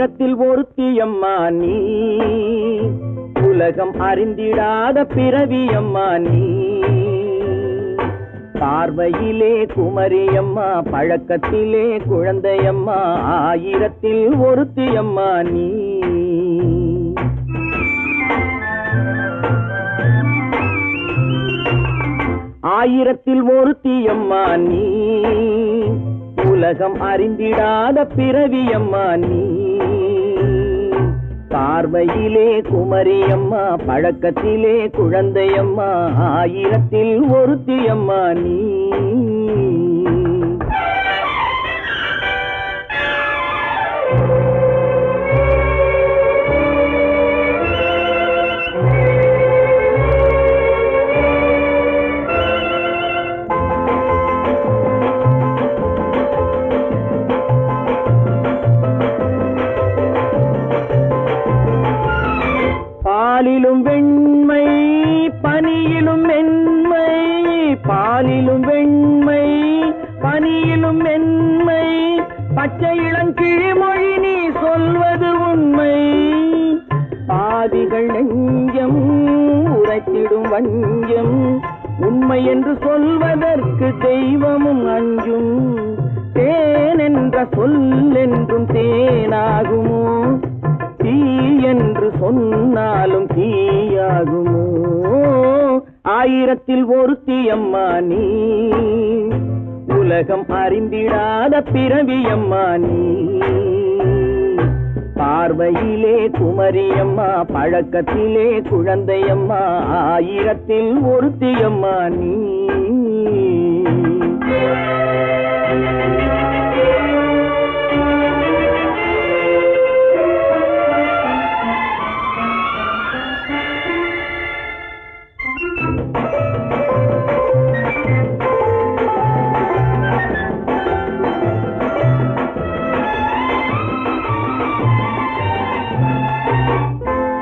ஆயிரத்தில் ஒருத்தியம்மா நீ, உலகம் அறிந்திடாத பிறவியம்மா நீ. பார்வையிலே குமரியம்மா, பழக்கத்திலே குழந்தையம்மா, ஆயிரத்தில் ஒருத்தியம்மா நீ. ஆயிரத்தில் ஒருத்தியம்மா நீ, உலகம் அறிந்திடாத பிறவியம்மா நீ. பார்வையிலே குமரியம்மா, பழக்கத்திலே குழந்தையம்மா, ஆயிரத்தில் ஒருத்தியம்மா நீ. பாலிலும் வெண்மை பனியிலும் மென்மை, பாலிலும் வெண்மை பனியிலும் மென்மை, பச்சை இளங்கிழிமொழி நீ சொல்வது உண்மை. பாதிகள் நெஞ்சம் உரைத்திடும் வஞ்சம், உண்மை என்று சொல்வதற்கு தெய்வமும் அஞ்சும். தேன் என்ற சொல் என்றும் தேனாகுமோ, தீ என்று சொன்னாலும் தீயாகுமோ. ஆயிரத்தில் ஒருத்தியம்மா நீ, உலகம் அறிந்திடாத பிறவியம்மா நீ. பார்வையிலே குமரியம்மா, பழக்கத்திலே குழந்தையம்மா, ஆயிரத்தில் ஒருத்தியம்மா நீ.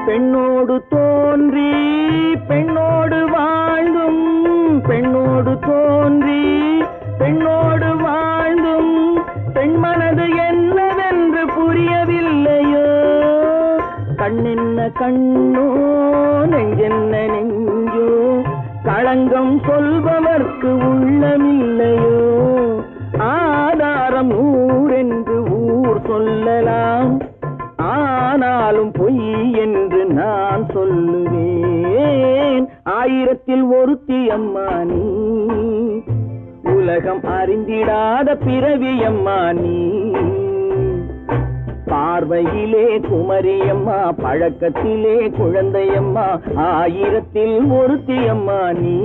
பெண்ணோடு தோன்றி பெண்ணோடு வாழ்ந்தும், பெண்ணோடு தோன்றி பெண்ணோடு வாழ்ந்தும், பெண்மனது என்னவென்று புரியவில்லையோ. கண்ணென்ன கண்ணோ, நெஞ்சென்ன நெஞ்சோ, களங்கம் சொல்பவர்க்கு உள்ளமில்லையோ. ஆதாரம் ஊரென்று ஊர் சொல்லலாம், ஆனாலும் பொய் என்று நான் சொல்லுவேன். ஆயிரத்தில் ஒருத்தியம்மா நீ, உலகம் அறிந்திடாத பிறவியம்மா நீ. பார்வையிலே குமரியம்மா, பழக்கத்திலே குழந்தையம்மா, ஆயிரத்தில் ஒருத்தியம்மா நீ.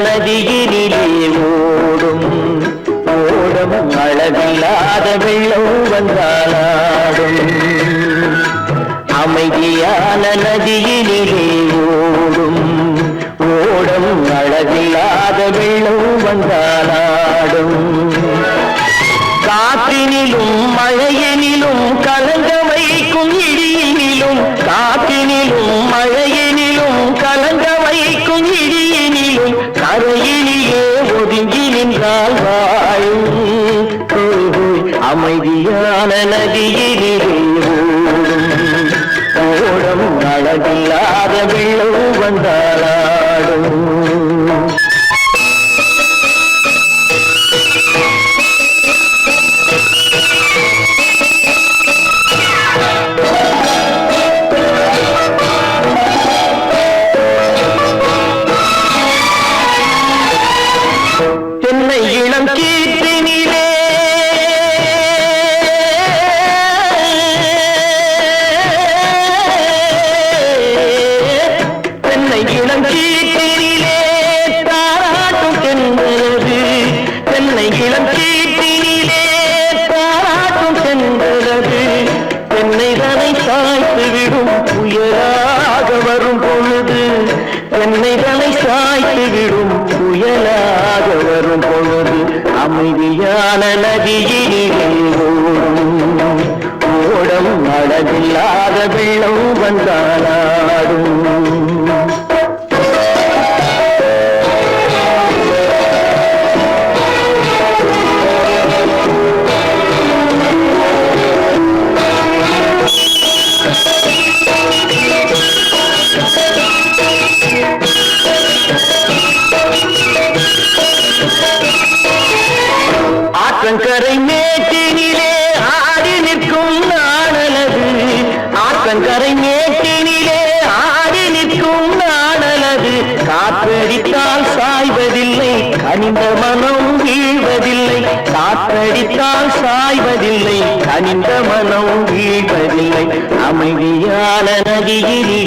நதியினிலே ஓடும் ஓடும் அளவில்லாத வெள்ளம் வந்தாலாடும். அமைதியான நதியினிலே ஓடும் ஓடும் அளவில்லாத வெள்ளம் வந்தாலாடும். காற்றினிலும் மழையினிலும் கலங்க வைக்கும் இடியினிலும், காற்றினிலும் மழையினிலும் கலங்க வைக்கும் இடியினிலும், கரையிலேயே ஒதுங்கி நின்றால் வாழும். அமைதியான நதியினிலே ஓடும் அளவில்லாத வெள்ளம் வந்தாலாடும். நதியிலே ஓடும் அழகில்லாத வெள்ளம் வந்தாலாடும். ஆற்றங்கரை மேட்டினிலே ஆடி நிற்கும் நாணலது, ஆற்றங்கரை மேட்டினிலே ஆடி நிற்கும் நாணலது. காற்றடித்தால் சாய்வதில்லை, கனிந்த மனம் வீழ்வதில்லை. காற்றடித்தால் சாய்வதில்லை, கனிந்த மனம் வீழ்வதில்லை. அமைதியான நதியிலே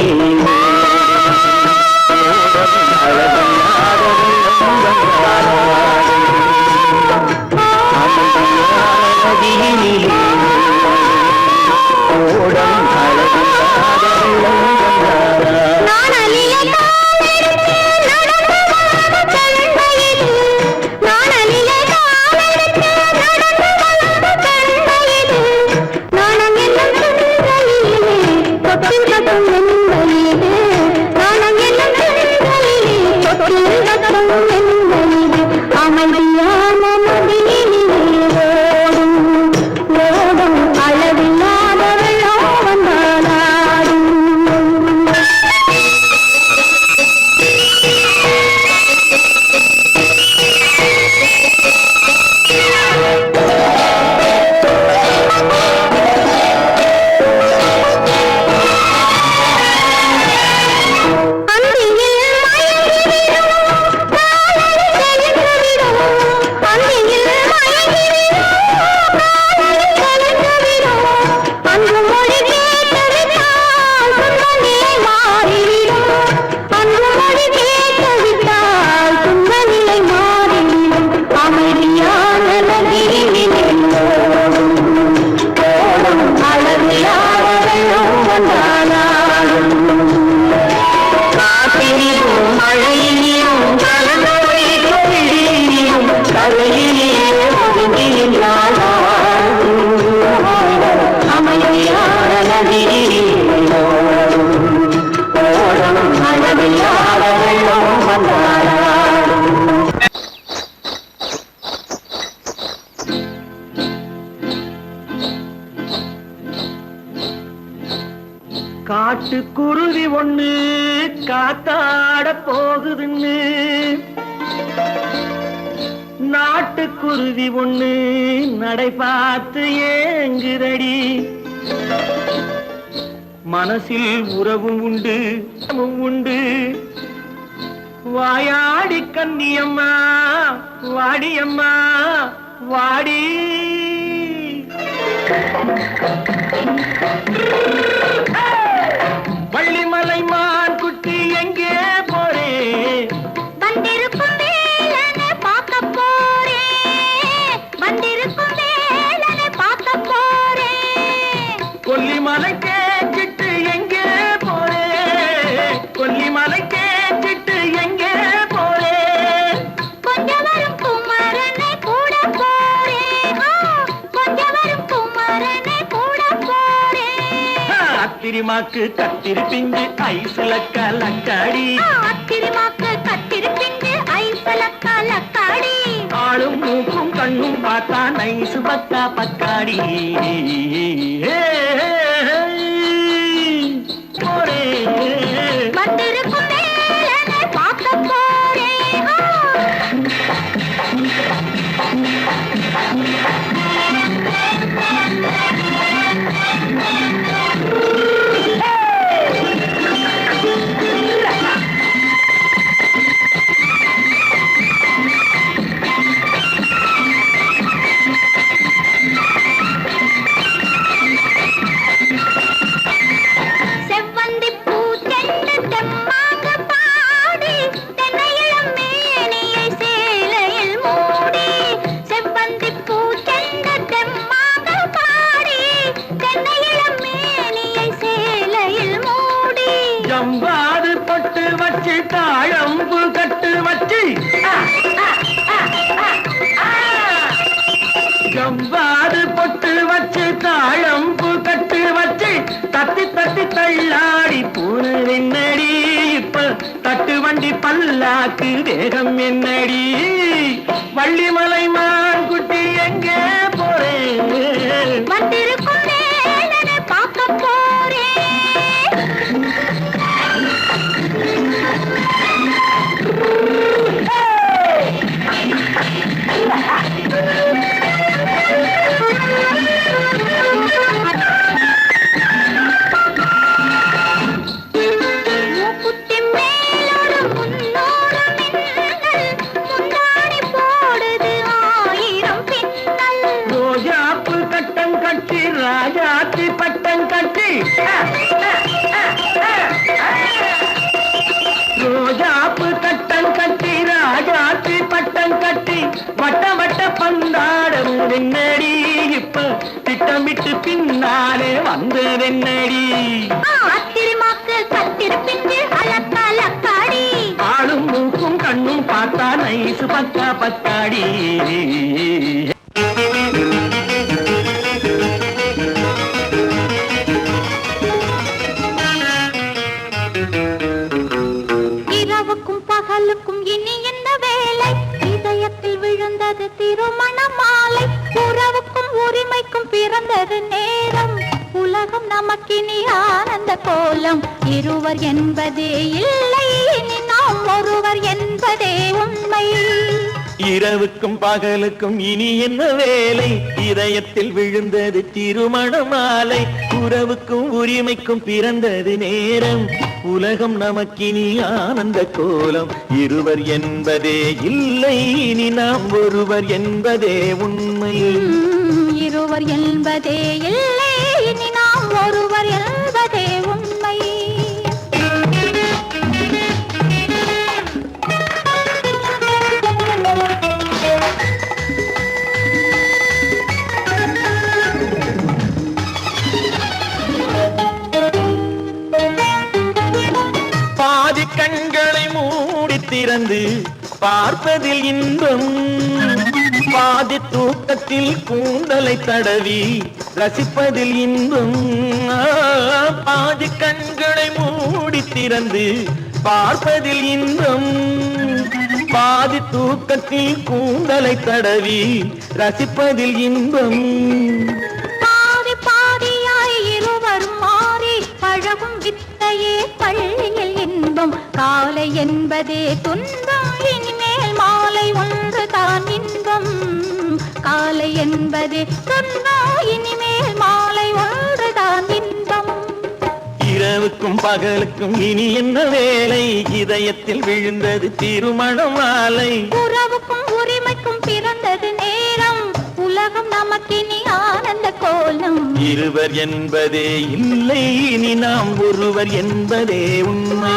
காட்டுக்குருவி ஒண்ணு காத்தாட போகுதுன்னு, நாட்டுக்குருவி ஒண்ணு நடை பார்த்து ஏங்குதடி. மனசில் உறவும் உண்டு உண்டு. வாயாடி கன்னியம்மா வாடியம்மா வாடி. வள்ளிமலை மான் குட்டி எங்கே போறே? வந்திருக்கும் வேலனை பார்க்க போறேன், வந்திருக்கும் வேலனை பார்க்க போறேன். கொல்லிமலை கேட்டுட்டு எங்கே போறே? கொல்லிமலை கேட்டுட்டு எங்கே போறே? கொஞ்சம் வரும் குமரனை கூட போறேன், கொஞ்சம் வரும் குமரனை கூட போறேன். அத்திரிமாக்கு கத்திரி பிஞ்சு ஐசுல கலக்காடி, அத்திரிமாக்கு கத்திரி பிஞ்சு ஐசுல கலக்காடி. ஆளும் மூக்கும் கண்ணும் பார்த்தா நைசு பக்கா பக்காடி. போரே வந்திருக்கும் வேலனை பார்க்க போறேன். பல்லாக்கு தேகம் என்னடி வள்ளிமலை மான் குட்டி எங்கே போறேன் வந்திருக்கும் வேலனை பார்க்க போறேன். மூக்குத்தி மேலோடு முன்னோடு மின்னல், முந்தானை போடுது 1000 பின்னல். ரோஜாப்பு கட்டம் கட்டி ராஜாத்தி பட்டம் கட்டி ரோஜாப்பு கட்டம் கட்டி ராஜாத்தி பட்டம் கட்டி வட்ட வட்ட பந்தாடம் வெண்ணடி இப்ப திட்டமிட்டு பின்னாலே வந்து வெண்ணடி ஆத்திரமாக்கு கத்திருப்பின்று அலக்காடி. ஆளும் மூக்கும் கண்ணும் பார்த்தா நைசு பக்கா பக்காடி இரவுக்கும் பகலுக்கும் இனி என்ன வேலை, இதயத்தில் விழுந்தது திருமண மாலை. உறவுக்கும் உரிமைக்கும் பிறந்தது நேரம், உலகம் நமக்கினி ஆனந்த கோலம். இருவர் என்பதே இல்லை, இனி நாம் ஒருவர் என்பதே உண்மை. இரவுக்கும் பகலுக்கும் இனி என்ன வேலை, இதயத்தில் விழுந்தது திருமண மாலை. உறவுக்கும் உரிமைக்கும் பிறந்தது நேரம், உலகம் நமக்கினி ஆனந்த கோலம். இருவர் என்பதே இல்லை, இனி நாம் ஒருவர் என்பதே உண்மை. இருவர் என்பதே இல்லை, இனி நாம் ஒருவர் என்பதே உண்மை. பாதி கண்களை மூடி திறந்து பார்ப்பதில் இன்பம், பாதி தூக்கத்தில் கூந்தலை தடவி ரசிப்பதில் இன்பம். பாதி கண்களை மூடி திறந்து பார்ப்பதில் இன்பம், பாதி தூக்கத்தில் கூந்தலை தடவி ரசிப்பதில் இன்பம். பாதி பாதியாய் இருவரும் மாறி பழகும் வித்தையே பள்ளியில் இன்பம். காலை என்பதே துன்பம், இனிமேல் மாலை ஒன்று தான் இன்பம். காலை என்பதே துன்பம், இனிமேல் மாலை ஒன்று தான் இன்பம். இரவுக்கும் பகலுக்கும் இனி என்ன வேலை, இதயத்தில் விழுந்தது திருமண மாலை. உறவுக்கும் உரிமைக்கும் பிறந்தது நேரம், உலகம் நமக்கினி ஆனந்த கோலம். இருவர் என்பதே இல்லை, இனி நாம் ஒருவர் என்பதே உண்மை.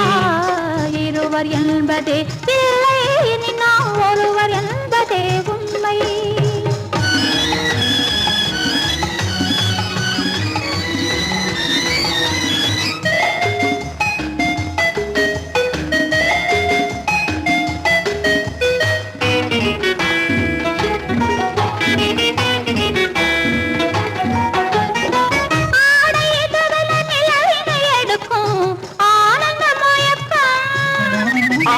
இருவர் என்பதே இல்லை, இனி நாம் ஒருவர் என்பதே உண்மை.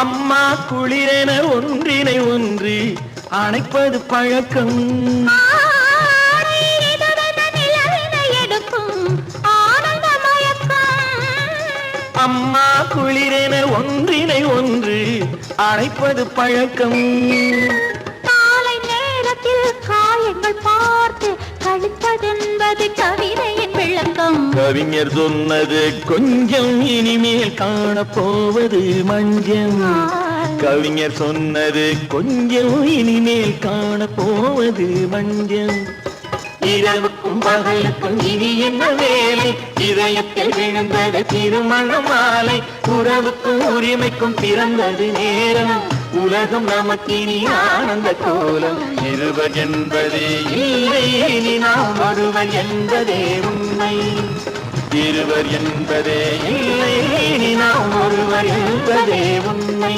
அம்மா குளிரென ஒன்றினை ஒன்று அணைப்பது பழக்கம். அம்மா குளிரென ஒன்றினை ஒன்று அணைப்பது பழக்கம். காலை நேரத்தில் காயங்கள் பார்த்து கழிப்பதென்பது கவிதையின் விளக்கம். கவிஞர் சொன்னது கொஞ்சம், இனிமேல் காணப்போவது மஞ்சம். கவிஞர் சொன்னது கொஞ்சம், இனிமேல் காணப்போவது மஞ்சம். இரவுக்கும் பகலுக்கும் இனி என்ன வேலை, இதயத்தில் விழுந்தது திருமண மாலை. உறவுக்கும் உரிமைக்கும் பிறந்தது நேரம், உலகம் நமக்கினி ஆனந்த கோலம். இருவர் என்பதே இல்லை, இனி நாம் ஒருவர் என்பதே உண்மை. இருவர் என்பதே இல்லை, இனி நாம் ஒருவர் என்பதே உண்மை.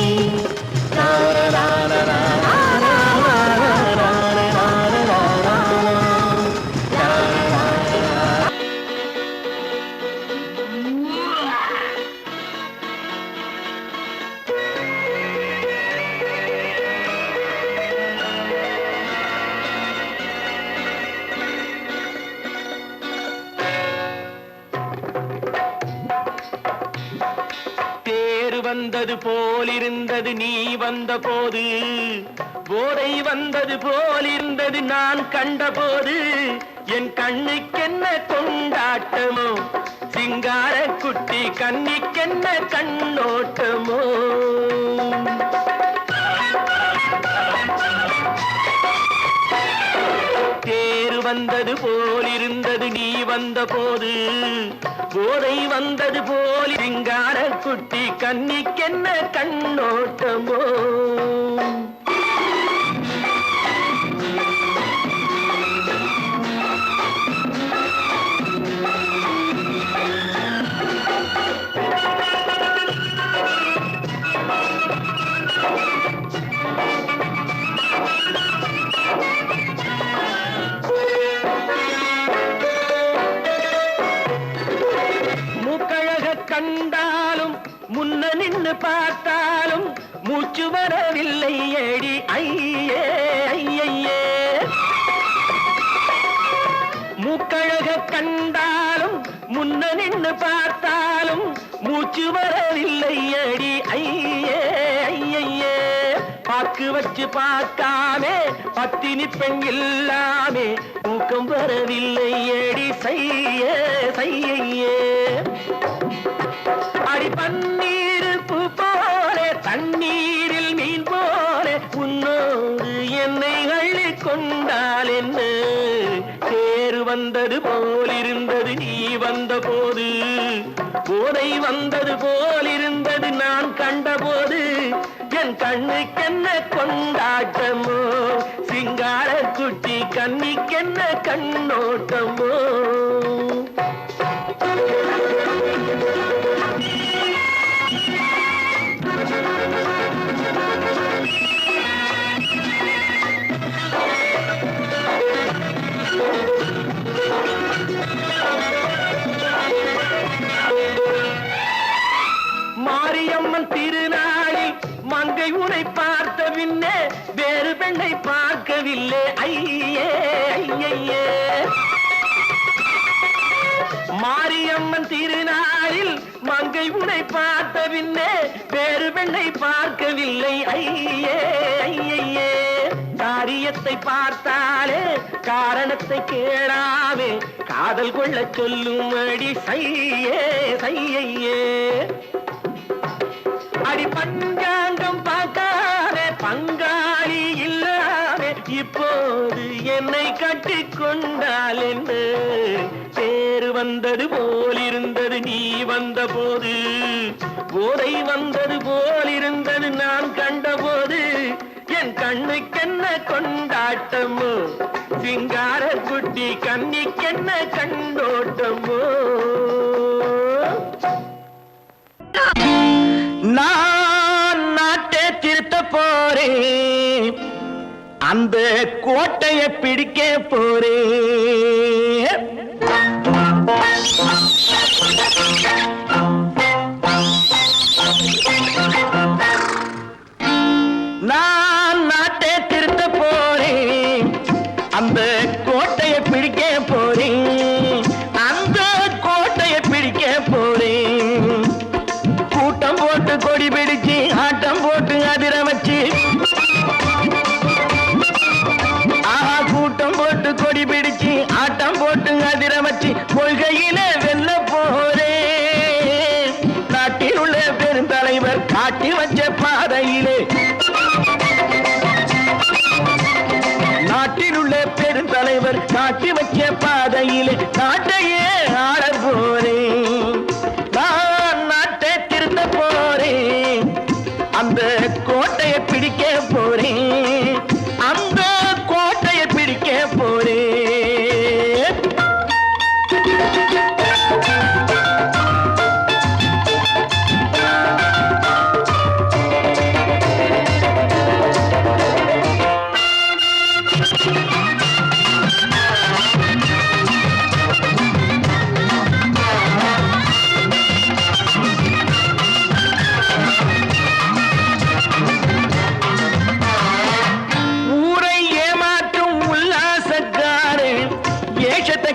வந்தது போலிருந்தது நீ வந்த போது, போதை வந்தது போலிருந்தது நான் கண்டபோது, என் கண்ணுக்கென்ன கொண்டாட்டமோ, சிங்கார குட்டி கண்ணிக்கென்ன கண்ணோட்டமோ. தேர் வந்தது போலிருந்தது நீ வந்த போது, போதை வந்தது போல் சிங்கார குட்டி கண்ணிக்கென்ன கண்ணோட்டமோ. கண்டாலும் முன்ன நின்னு பார்த்தாலும் மூச்சு வரவில்லை ஏடி ஐயே ஐயே. மூக்கழக கண்டாலும் முன்ன நின்னு பார்த்தாலும் மூச்சு வரவில்லை ஏடி ஐயே ஐயே. பாக்கு வச்சு பார்க்காமே பத்தினி பெண் இல்லாமே தூக்கம் வரவில்லை ஏடி செய்யே செய்யே. அடி பன்னீர் பூ போல தண்ணீரில் மீன் போல உன்னோடு என்னை அள்ளி கொண்டால் என்ன. தேர் வந்தது போலிருந்தது நீ வந்த போது, போதை வந்தது போலிருந்தது நான் கண்டபோது, என் கண்ணுக்கென்ன கொண்டாட்டமோ, சிங்கார குட்டி கண்ணிக்கென்ன கண்ணோட்டமோ. மாரியம்மன் திருநாளில் மங்கை உனை பார்த்த பின்னே வேறு பெண்ணை பார்க்கவில்லை ஐயே ஐயே. மாரியம்மன் திருநாளில் மங்கை உனை பார்த்த பின்னே வேறு பெண்ணை பார்க்கவில்லை ஐயே ஐயே. காரியத்தை பார்த்தாலே காரணத்தை கேளாமே காதல் கொள்ள சொல்லும் அடி சையே சையே. அடி பஞ்சாங்கம் பார்க்காதே பங்காளி இல்லாமே இப்போது என்னை கட்டி கொண்டால் என்று. தேர் வந்தது போலிருந்தது நீ வந்த போது, போதை வந்தது போலிருந்தது நான் கண்டபோது, என் கண்ணுக்கென்ன கொண்டாட்டமோ, சிங்கார குட்டி கண்ணிக்கென்ன கண்ணோட்டமோ. நான் நாட்டை திருத்த போறேன், அந்த கோட்டையை பிடிக்க போறேன். நான் நாட்டை திருத்த போறேன், அந்த கோட்டையை பிடிக்க போறேன், அந்த கோட்டையை பிடிக்க போறேன். கூட்டம் போட்டு கொடி பிடிச்சு ஆட்டம் போட்டு அதிர வச்சு, கூட்டம் போட்டு கொடி பிடிச்சு ஆட்டம் போட்டு அதிர வச்சு கொள்கையில வெல்ல போறேன். நாட்டில் உள்ள பெருந்தலைவர் காட்டி வச்ச பாதையிலே, நாட்டில் உள்ள பெருந்தலைவர் காட்டி வச்ச பாதையிலே நாட்டையே ஆள போறேன். நான் நாட்டை திருத்த போறேன், அந்த கோட்டையை பிடிக்க போறேன், அந்த கோட்டையை பிடிக்க போறேன்.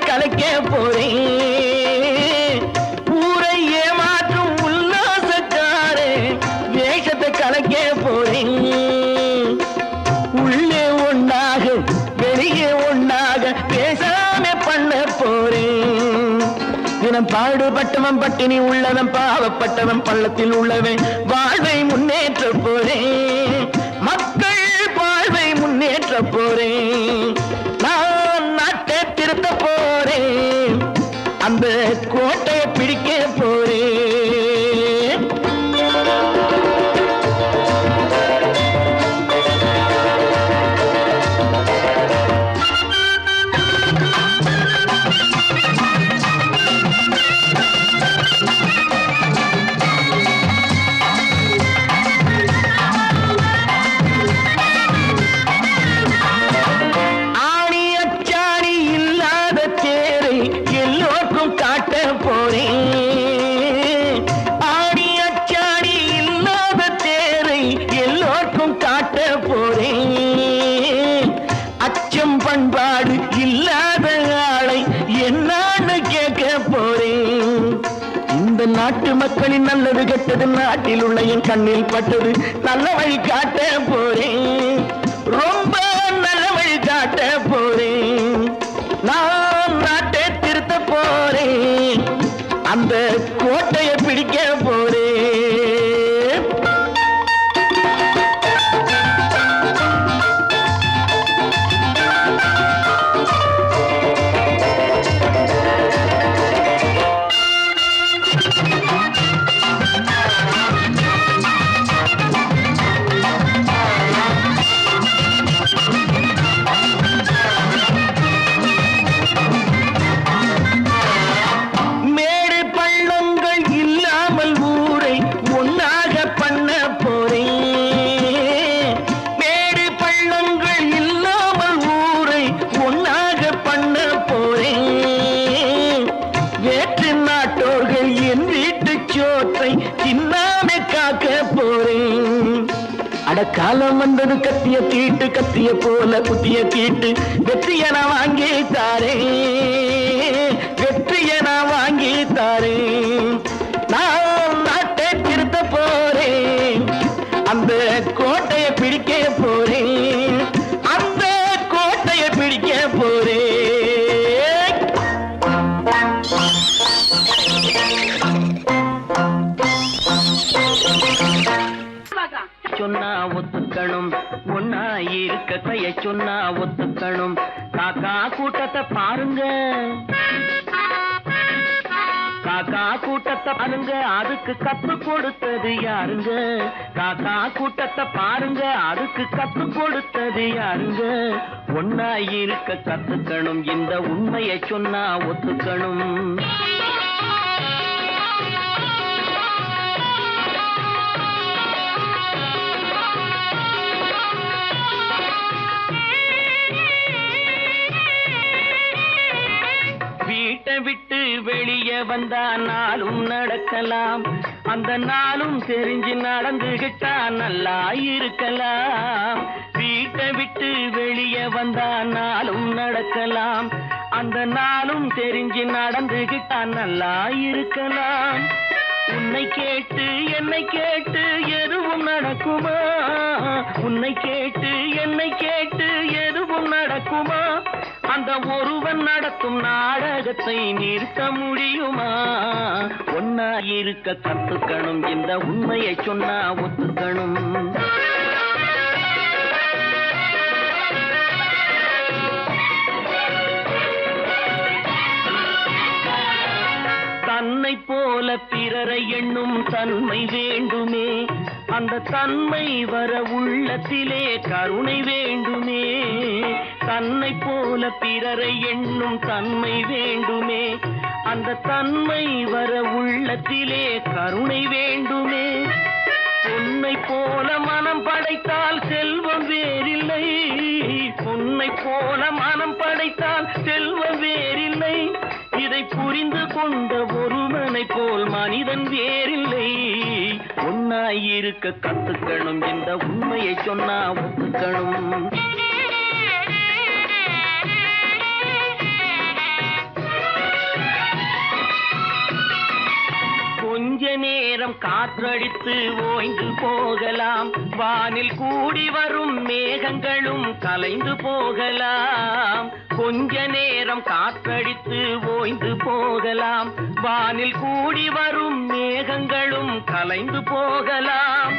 கலைக்க போறேன், ஊரை ஏமாற்றும் உல்லாசக்காரே தினம் பாடுபட்டவன் பட்டினி உள்ளவன் பாவப்பட்டவன் பள்ளத்தில் உள்ளவன் வாழ்வை முன்னேற்ற போறேன், மக்கள் வாழ்வை முன்னேற்ற போறேன், நான் நாட்டை திருத்த போறேன், அந்த கோட்டையை பிடிக்க போறேன். பண்பாடு இல்லாத ஆளை என்னான்னு கேட்க போறேன். இந்த நாட்டு மக்களின் நல்லது கெட்டது நாட்டில் உள்ள என் கண்ணில் பட்டது நல்ல வழி காட்ட போறேன், ரொம்ப நல்ல வழி காட்ட போறேன், நான் நாட்டை திருத்த போறேன், அந்த கோட்டையை பிடிக்க போறேன். காலம் வந்தது கத்திய தீட்டு, கத்திய போல குத்திய தீட்டு, வெற்றிய நான் வாங்கி தாரேன், வெற்றிய நான் வாங்கி தாரேன், நான் நாட்டை திருத்த போறேன், அந்த கோட்டையை பிடிக்க போறேன், அந்த கோட்டையை பிடிக்க போறேன். சொன்னா ஒத்துக்கணும், ஒன்னா இருக்க கைய சொன்னா ஒத்துக்கணும், காக்கா கூட்டத்தை பாருங்க, காக்கா கூட்டத்தை பாருங்க, அதுக்கு கத்து கொடுத்தது யாருங்க, காக்கா கூட்டத்தை பாருங்க, அதுக்கு கத்து கொடுத்தது யாருங்க, ஒன்னா இருக்க கத்துக்கணும், இந்த உண்மையை சொன்னா ஒத்துக்கணும். வீட்டை விட்டு வெளியே வந்தா நாளும் நடக்கலாம், அந்த நாளும் தெரிஞ்சு நடந்துகிட்டா நல்லா இருக்கலாம். வீட்டை விட்டு வெளியே வந்தா நாளும் நடக்கலாம், அந்த நாளும் தெரிஞ்சு நடந்துகிட்டா நல்லா இருக்கலாம். உன்னை கேட்டு என்னை கேட்டு எதுவும் நடக்குமா, உன்னை கேட்டு என்னை கேட்டு எதுவும் நடக்குமா, அந்த ஒருவன் நடத்தும் நாடகத்தை நிறுத்த முடியுமா, ஒன்னா இருக்க கத்துக்கணும், இந்த உண்மையை சொன்னா ஒத்துக்கணும். தன்னை போல பிறரை எண்ணும் தன்மை வேண்டுமே, அந்த தன்மை வர உள்ளத்திலே கருணை வேண்டுமே, தன்னை போல பிறரை எண்ணும் தன்மை வேண்டுமே, அந்த தன்மை வர உள்ளத்திலே கருணை வேண்டுமே. பொன்னை போல மனம் படைத்தால் செல்வம் வேறில்லை, பொன்னை போல மனம் படைத்தால் செல்வம் வேறில்லை, இதை புரிந்து கொண்ட ஒருவனை போல் மனிதன் வேறில்லை, ஒன்னாயிருக்க கத்துக்கணும், இந்த உண்மையை சொன்னா ஒத்துக்கணும். கொஞ்ச நேரம் நேரம் காற்றடித்து ஓய்ந்து போகலாம், வானில் கூடி வரும் மேகங்களும் கலைந்து போகலாம். கொஞ்ச நேரம் காற்றடித்து ஓய்ந்து போகலாம், வானில் கூடி வரும் மேகங்களும் கலைந்து போகலாம்.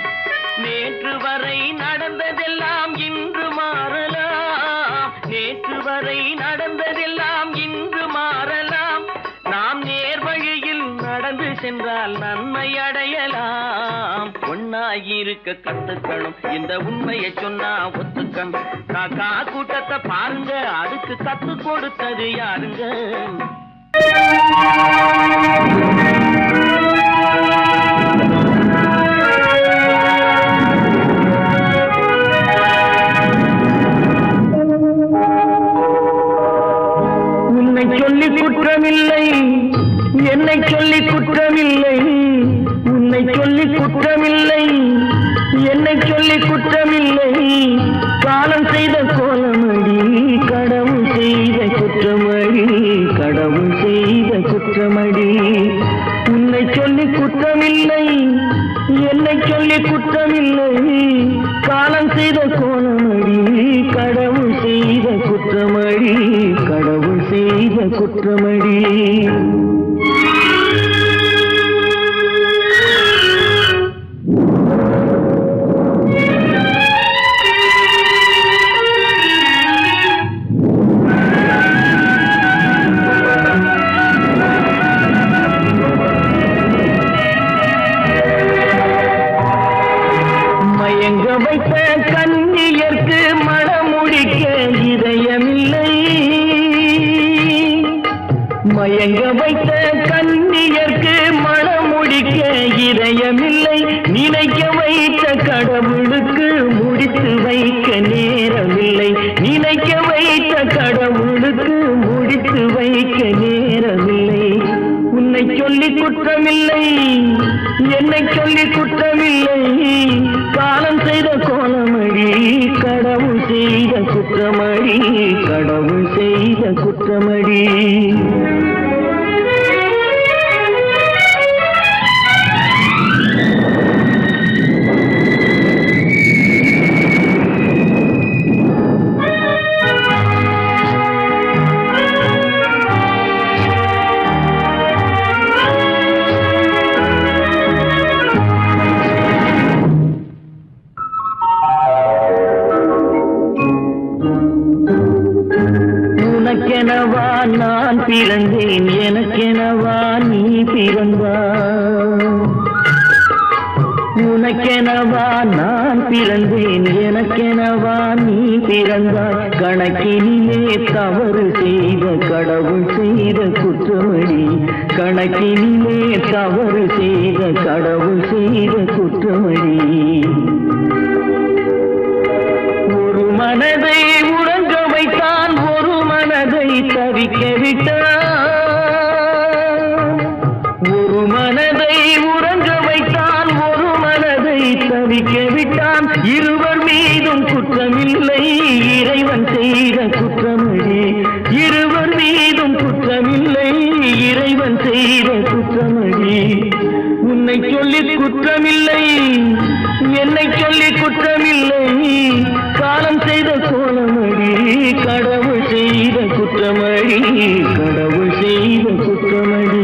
நேற்று வரை நடந்ததெல்லாம் இன்று மாறலாம், நேற்று வரை நடந்ததெல்லாம் இன்று மாறலாம். நாம் நேர் வழியில் நடந்து சென்றால் நன்மை அடையலாம். ஒன்னாயிருக்க கத்துக்கணும், இந்த உண்மையை சொன்னா ஒத்துக்கணும். காக்கா கூட்டத்தை பாருங்க, அதுக்கு கத்து கொடுத்தது யாருங்க? உன்னை சொல்லி குற்றமில்லை, என்னை சொல்லி குற்றமில்லை, உன்னை சொல்லி குற்றமில்லை, என்னை சொல்லி குற்றமில்லை. காலம் செய்த கோலமடி, கடவுள் செய்த குற்றமடி, கடவுள் செய்த குற்றமடி. உன்னை சொல்லி குற்றமில்லை, என்னை சொல்லி குற்றமில்லை. காலம் செய்த கோலமடி, கடவுள் செய்த குற்றமடி, கடவுள் செய்த குற்றமடி. மயங்க வைத்த கண்ணியர்க்கு மனமுடிக்க இதயமில்லை, மயங்க வைத்த கண்ணியர்க்கு மனமுடிக்க இதயமில்லை. நினைக்க வைத்த கடவுளுக்கு முடித்து வைக்க நேரமில்லை, நினைக்க வைத்த கடவுளுக்கு முடித்து வைக்க நேரமில்லை. உன்னை சொல்லி குற்றமில்லை, என்னை சொல்லி குற்றமில்லை. காலம் செய்த கோலமடி, கடவுள் செய்த குற்றமடி, கடவுள் செய்த குற்றமடி. உனக்கெனவா நான் பிறந்தேன், எனக்கெனவா நீ பிறந்தாய். உனக்கெனவா நான் பிறந்தேன், எனக்கெனவா நீ பிறந்தாய். கணக்கினிலே தவறு செய்த கடவுள் செய்த குற்றமடி, கணக்கினிலே தவறு செய்த கடவுள் செய்த குற்றமடி. ஒரு மனதை உறங்க வைத்தான், ஒரு மனதை தவிக்க விட்டான். ஒரு மனதை உறங்க வைத்தான், ஒரு மனதை தவிக்க விட்டான். இருவர் மீதும் குற்றமில்லை, இறைவன் செய்த குற்றமடி. இருவர் மீதும் குற்றமில்லை, இறைவன் செய்த குற்றமடி. உன்னை சொல்லி குற்றமில்லை, என்னை சொல்லி குற்றமில்லை. காலம் செய்த கோலமடி, கடவுள் செய்த குற்றமடி, கடவுள் செய்த குற்றமடி.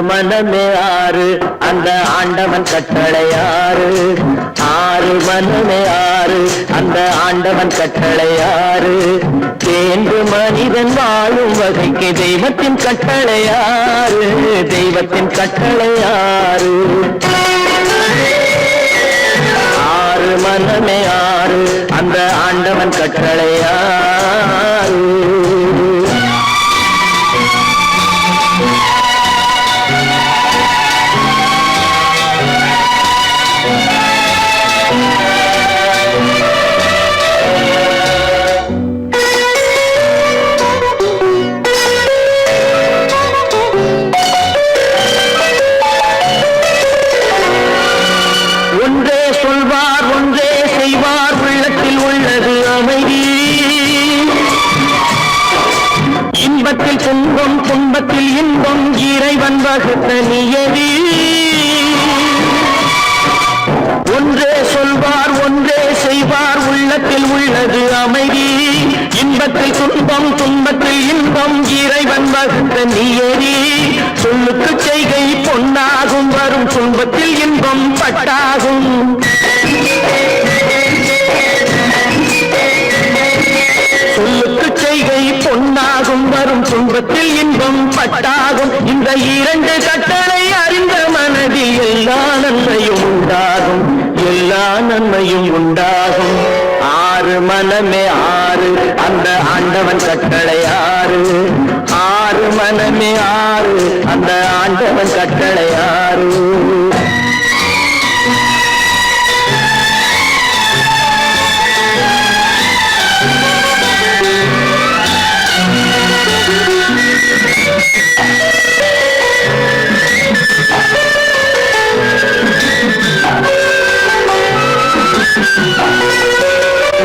மனமே ஆறு, அந்த ஆண்டவன் கட்டளை ஆறு. ஆறு மனமே ஆறு, அந்த ஆண்டவன் கட்டளை ஆறு. தேர்ந்து மனிதன் வாழும் வகைக்கு தெய்வத்தின் கட்டளை ஆறு, தெய்வத்தின் கட்டளை ஆறு. ஆறு மனமே ஆறு, அந்த ஆண்டவன் கட்டளை ஆறு. வகுத்த நியதி ஒன்றே சொல்வார் ஒன்றே செய்வார் உள்ளத்தில் உள்ளது அமைதி இன்பத்தில் துன்பம் துன்பத்தில் இன்பம் இறைவன் வகுத்த நியதி சொல்லுக்கு செய்கை பொன்னாகும் வரும் துன்பத்தில் இன்பம் பட்டாகும் சொல்லுக்கு செய்கை பொன்னாகும் வரும் துன்பத்தில் இன்பம் பட்டாகும் இந்த இரண்டு கட்டளை அறிந்த மனதில் எல்லா நன்மையும் உண்டாகும் எல்லா நன்மையும் உண்டாகும் ஆறு மனமே ஆறு அந்த ஆண்டவன் கட்டளை ஆறு ஆறு மனமே ஆறு அந்த ஆண்டவன் கட்டளை ஆறு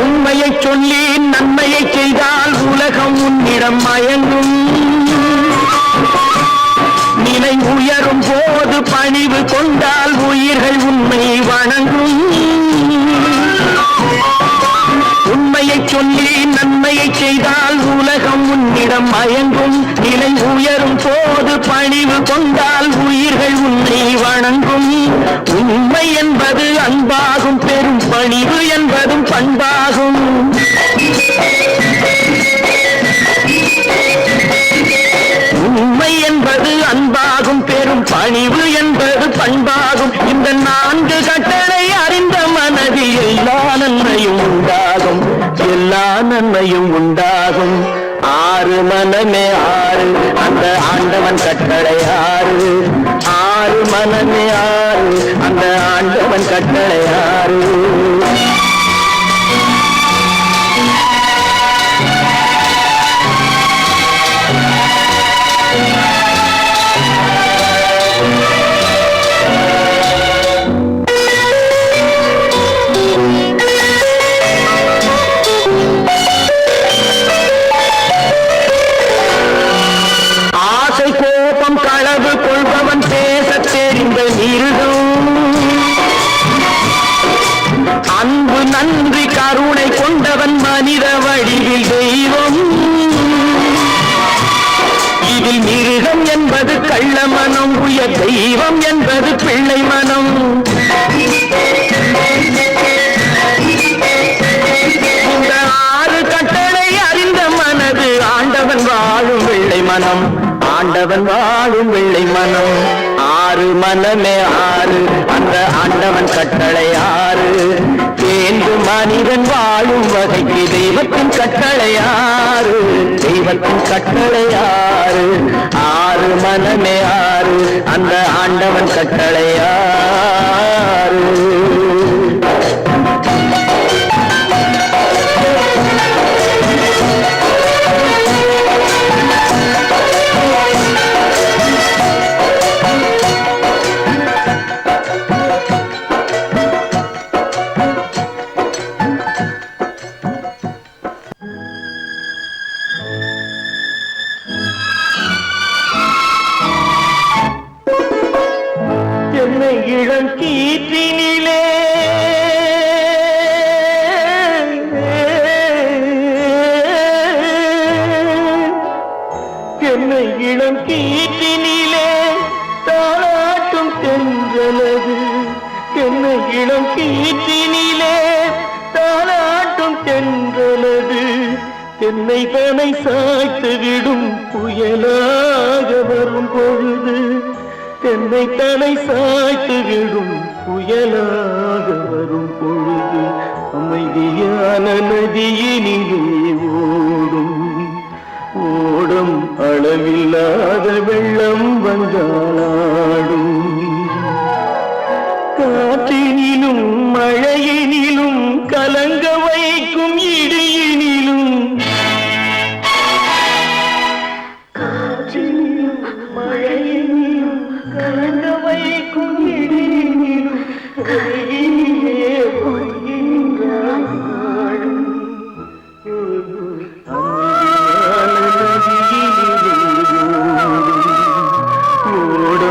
உண்மையை சொல்லி நன்மையை செய்தால் உலகம் உன்னிடம் மயங்கும் நிலை உயரும் போது பணிவு கொண்டால் உயிர்கள் உண்மை வணங்கும் உண்மையை சொல்லி நன்மையை செய்தால் உலகம் உன்னிடம் மயங்கும் நிலை உயரும் போது பணிவு கொண்டால் உயிர்கள் உன்னை வணங்கும் உண்மை என்பது அன்பாகும் பெரும் பணிவு என்பதும் பண்பாகும் உண்மை என்பது அன்பாகும் பெரும் பணிவு என்பது பண்பாகும் இந்த நான்கு கட்டளை அறிந்த மனதில் எல்லா நன்மையும் உண்டாகும் எல்லா நன்மையும் உண்டாகும் ஆறு மனமே ஆறு அந்த ஆண்டவன் கட்டளை ஆறு ஆறு மனமே ஆறு அந்த ஆண்டவன் கட்டளை ஆறு களவு கொள்பவன் பேச தெரிந்த மிருகம் அன்பு நன்றி கருணை கொண்டவன் மனித வடிவில் தெய்வம் இதில் மிருகம் என்பது கள்ள மனம் உயர் தெய்வம் என்பது பிள்ளை மனம் இந்த ஆறு கட்டளை அறிந்த மனது ஆண்டவன் வாழும் வெள்ளை மனம் ஆண்டவன் வாழும் வெள்ளை மனம் ஆறு மனமே ஆறு அந்த ஆண்டவன் கட்டளை ஆறு தேர்ந்து மனிதன் வாழும் வகைக்கு தெய்வத்தின் கட்டளை ஆறு தெய்வத்தின் கட்டளை ஆறு ஆறு மனமே ஆறு அந்த ஆண்டவன் கட்டளை ஆறு இளம் கீற்றினிலே என்னை இளம் கீற்றினிலே தாளாட்டும் தென்றலது என்னை இளம் கீற்றினிலே தாளாட்டும் தென்றலது என்னை தனை சாய்த்து விடும் புயலாக வரும் பொழுது என்னை தலை சாய்த்து விடும் புயலாக வரும் பொழுது அமைதியான நதியினிலே ஓடும் ஓடும் அளவில்லாத வெள்ளம் வந்தாடும் காற்றினிலும் மழையினிலும் கலங்க வைக்கும் இடியினிலும் காற்றினிலும் மழையினிலும் கலங்க வைக்கும் இடியினிலும் கையிலே ஒழுகின்றான் ஓடும்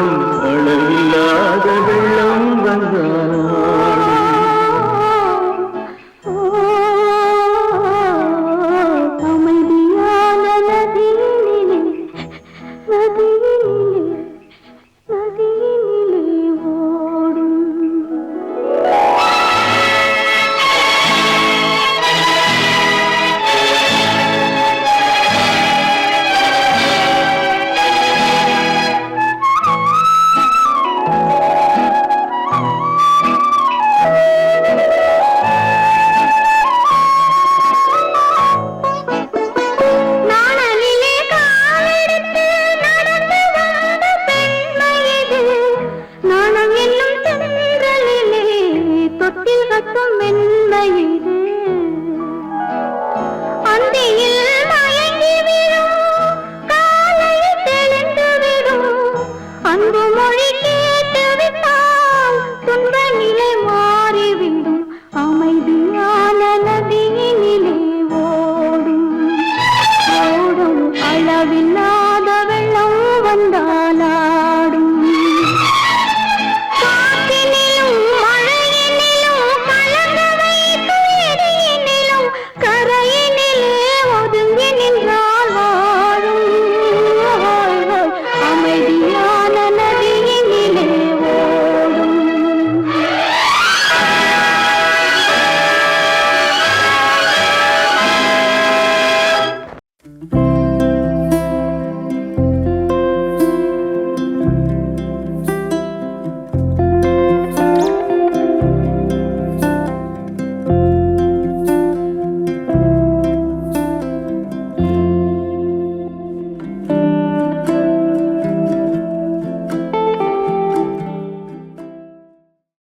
அன்பு மொழி